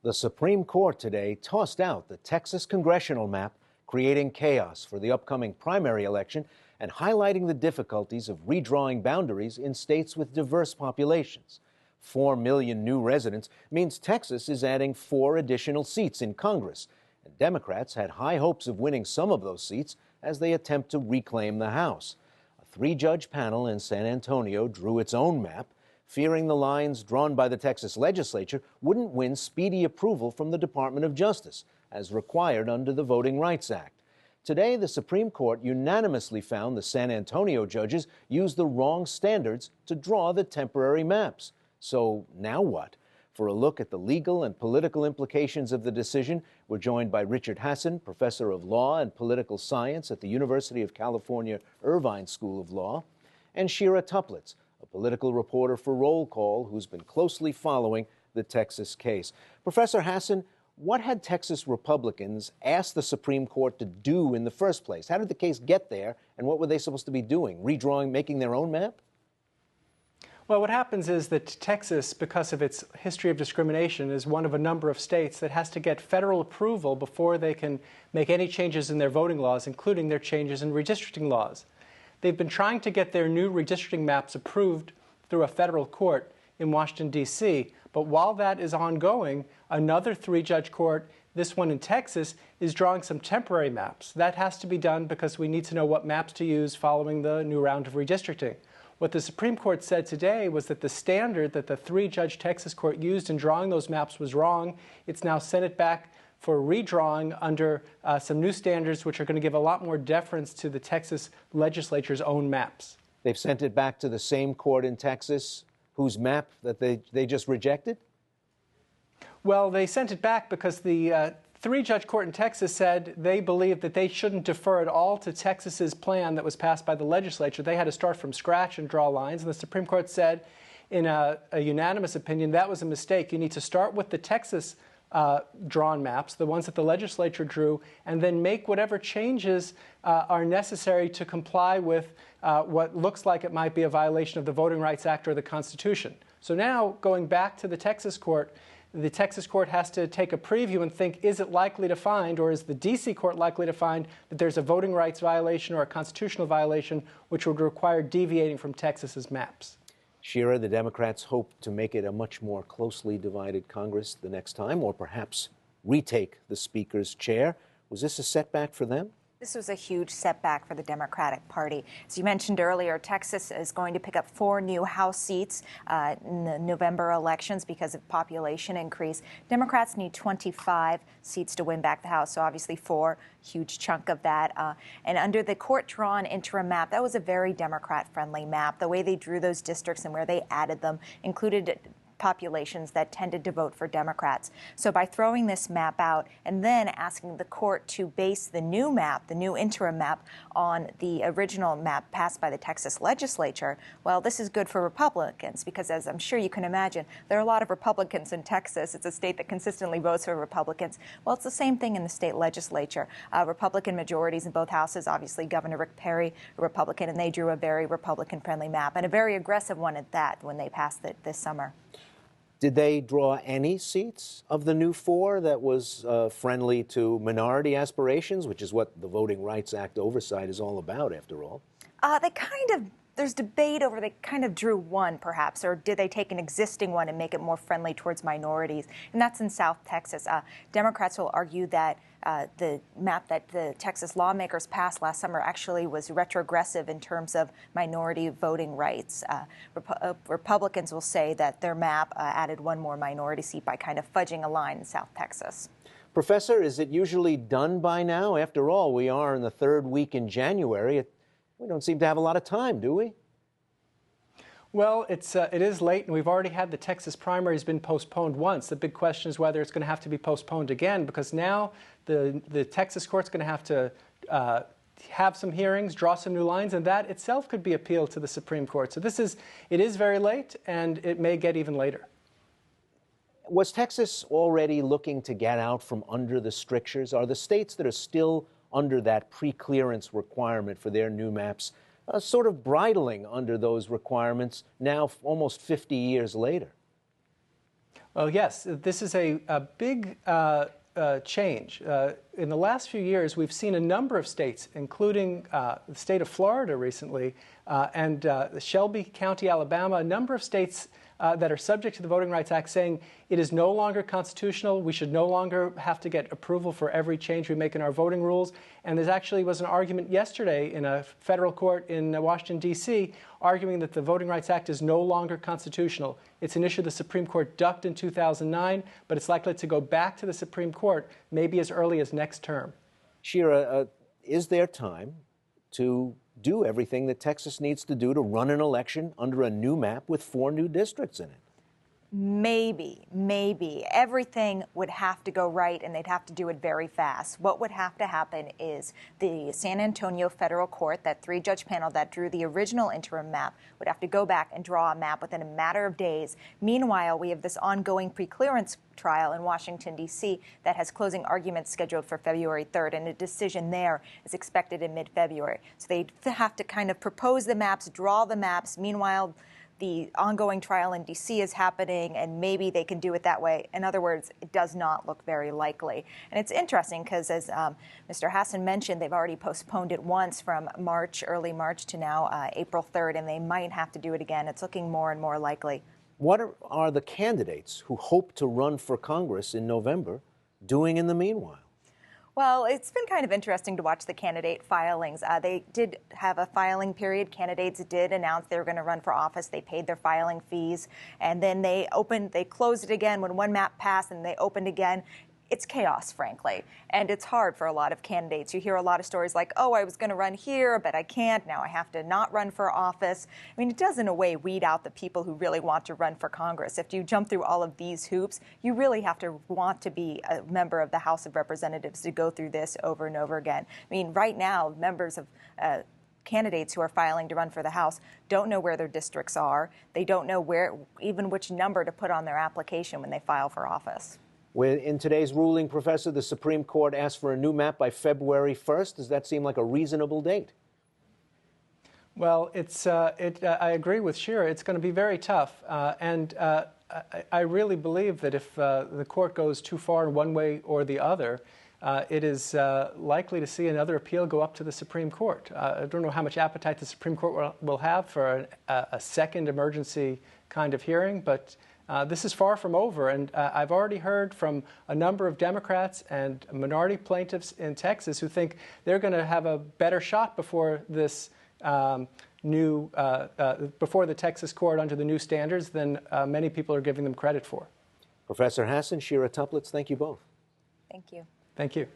The Supreme Court today tossed out the Texas congressional map, creating chaos for the upcoming primary election and highlighting the difficulties of redrawing boundaries in states with diverse populations. 4 million new residents means Texas is adding 4 additional seats in Congress, and Democrats had high hopes of winning some of those seats as they attempt to reclaim the House. A 3-judge panel in San Antonio drew its own map, fearing the lines drawn by the Texas legislature wouldn't win speedy approval from the Department of Justice, as required under the Voting Rights Act. Today, the Supreme Court unanimously found the San Antonio judges used the wrong standards to draw the temporary maps. So now what? For a look at the legal and political implications of the decision, we're joined by Richard Hasson, professor of law and political science at the University of California, Irvine School of Law, and Shira Tuplitz, a political reporter for Roll Call who's been closely following the Texas case. Professor Hasson, what had Texas Republicans asked the Supreme Court to do in the first place? How did the case get there, and what were they supposed to be doing? Redrawing, making their own map? Well, what happens is that Texas, because of its history of discrimination, is one of a number of states that has to get federal approval before they can make any changes in their voting laws, including their changes in redistricting laws. They've been trying to get their new redistricting maps approved through a federal court in Washington, D.C., but while that is ongoing, another 3-judge court, this one in Texas, is drawing some temporary maps. That has to be done because we need to know what maps to use following the new round of redistricting. What the Supreme Court said today was that the standard that the 3-judge Texas court used in drawing those maps was wrong. It's now sent it back for redrawing under some new standards, which are going to give a lot more deference to the Texas legislature's own maps. They've sent it back to the same court in Texas whose map that they just rejected? Well, they sent it back because the 3-judge court in Texas said they believed that they shouldn't defer at all to Texas's plan that was passed by the legislature. They had to start from scratch and draw lines, and the Supreme Court said in a unanimous opinion that was a mistake. You need to start with the Texas drawn maps, the ones that the legislature drew, and then make whatever changes are necessary to comply with what looks like it might be a violation of the Voting Rights Act or the Constitution. So now, going back to the Texas court has to take a preview and think, is it likely to find, or is the D.C. court likely to find, that there's a voting rights violation or a constitutional violation which would require deviating from Texas's maps? Shira, the Democrats hope to make it a much more closely divided Congress the next time, or perhaps retake the Speaker's chair. Was this a setback for them? This was a huge setback for the Democratic Party. As you mentioned earlier, Texas is going to pick up 4 new House seats in the November elections because of population increase. Democrats need 25 seats to win back the House, so obviously 4, huge chunk of that. And under the court-drawn interim map, that was a very Democrat-friendly map. The way they drew those districts and where they added them included populations that tended to vote for Democrats. So by throwing this map out and then asking the court to base the new map, the new interim map, on the original map passed by the Texas legislature, well, this is good for Republicans because, as I'm sure you can imagine, there are a lot of Republicans in Texas. It's a state that consistently votes for Republicans. Well, it's the same thing in the state legislature. Republican majorities in both houses. Obviously, Governor Rick Perry, a Republican, and they drew a very Republican-friendly map, and a very aggressive one at that when they passed it this summer. Did they draw any seats of the new 4 that was friendly to minority aspirations, which is what the Voting Rights Act oversight is all about, after all? There's debate over they kind of drew 1, perhaps, or did they take an existing one and make it more friendly towards minorities? And that's in South Texas. Democrats will argue that the map that the Texas lawmakers passed last summer actually was retrogressive in terms of minority voting rights. Republicans will say that their map added 1 more minority seat by kind of fudging a line in South Texas. Professor, is it usually done by now? After all, we are in the 3rd week in January. We don't seem to have a lot of time, do we? Well, it is late, and we've already had the Texas primaries been postponed once. The big question is whether it's going to have to be postponed again, because now the Texas court's going to have to have some hearings, draw some new lines, and that itself could be appealed to the Supreme Court. So it is very late, and it may get even later. Was Texas already looking to get out from under the strictures? Are the states that are still under that pre-clearance requirement for their new maps sort of bridling under those requirements now almost 50 years later? Well, yes, this is a big change. In the last few years, we've seen a number of states, including the state of Florida recently, and Shelby County, Alabama, a number of states that are subject to the Voting Rights Act saying it is no longer constitutional. We should no longer have to get approval for every change we make in our voting rules. And there actually was an argument yesterday in a federal court in Washington, D.C., arguing that the Voting Rights Act is no longer constitutional. It's an issue the Supreme Court ducked in 2009, but it's likely to go back to the Supreme Court maybe as early as next term. Shira, is there time to do everything that Texas needs to do to run an election under a new map with 4 new districts in it? Maybe. Everything would have to go right, and they'd have to do it very fast. What would have to happen is the San Antonio Federal Court, that 3-judge panel that drew the original interim map, would have to go back and draw a map within a matter of days. Meanwhile, we have this ongoing preclearance trial in Washington, D.C. that has closing arguments scheduled for February 3rd, and a decision there is expected in mid-February. So they'd have to kind of propose the maps, draw the maps. Meanwhile, the ongoing trial in D.C. is happening, and maybe they can do it that way. In other words, it does not look very likely. And it's interesting because, as Mr. Hassan mentioned, they've already postponed it once from early March to now April 3rd, and they might have to do it again. It's looking more and more likely. What are the candidates who hope to run for Congress in November doing in the meanwhile? Well, it's been kind of interesting to watch the candidate filings. They did have a filing period. Candidates did announce they were going to run for office. They paid their filing fees, and then they closed it again when one map passed, and they opened again. It's chaos, frankly, and it's hard for a lot of candidates. You hear a lot of stories like, oh, I was going to run here, but I can't. Now I have to not run for office. I mean, it does, in a way, weed out the people who really want to run for Congress. If you jump through all of these hoops, you really have to want to be a member of the House of Representatives to go through this over and over again. I mean, right now, members of candidates who are filing to run for the House don't know where their districts are. They don't know even which number to put on their application when they file for office. In today's ruling, Professor, the Supreme Court asked for a new map by February 1st. Does that seem like a reasonable date? Well, I agree with Shira. It's going to be very tough. I really believe that if the court goes too far in one way or the other, it is likely to see another appeal go up to the Supreme Court. I don't know how much appetite the Supreme Court will have for a second emergency kind of hearing, but this is far from over, and I've already heard from a number of Democrats and minority plaintiffs in Texas who think they're going to have a better shot before this before the Texas court under the new standards than many people are giving them credit for. Professor Hassan, Shira Tuplitz, thank you both. Thank you. Thank you.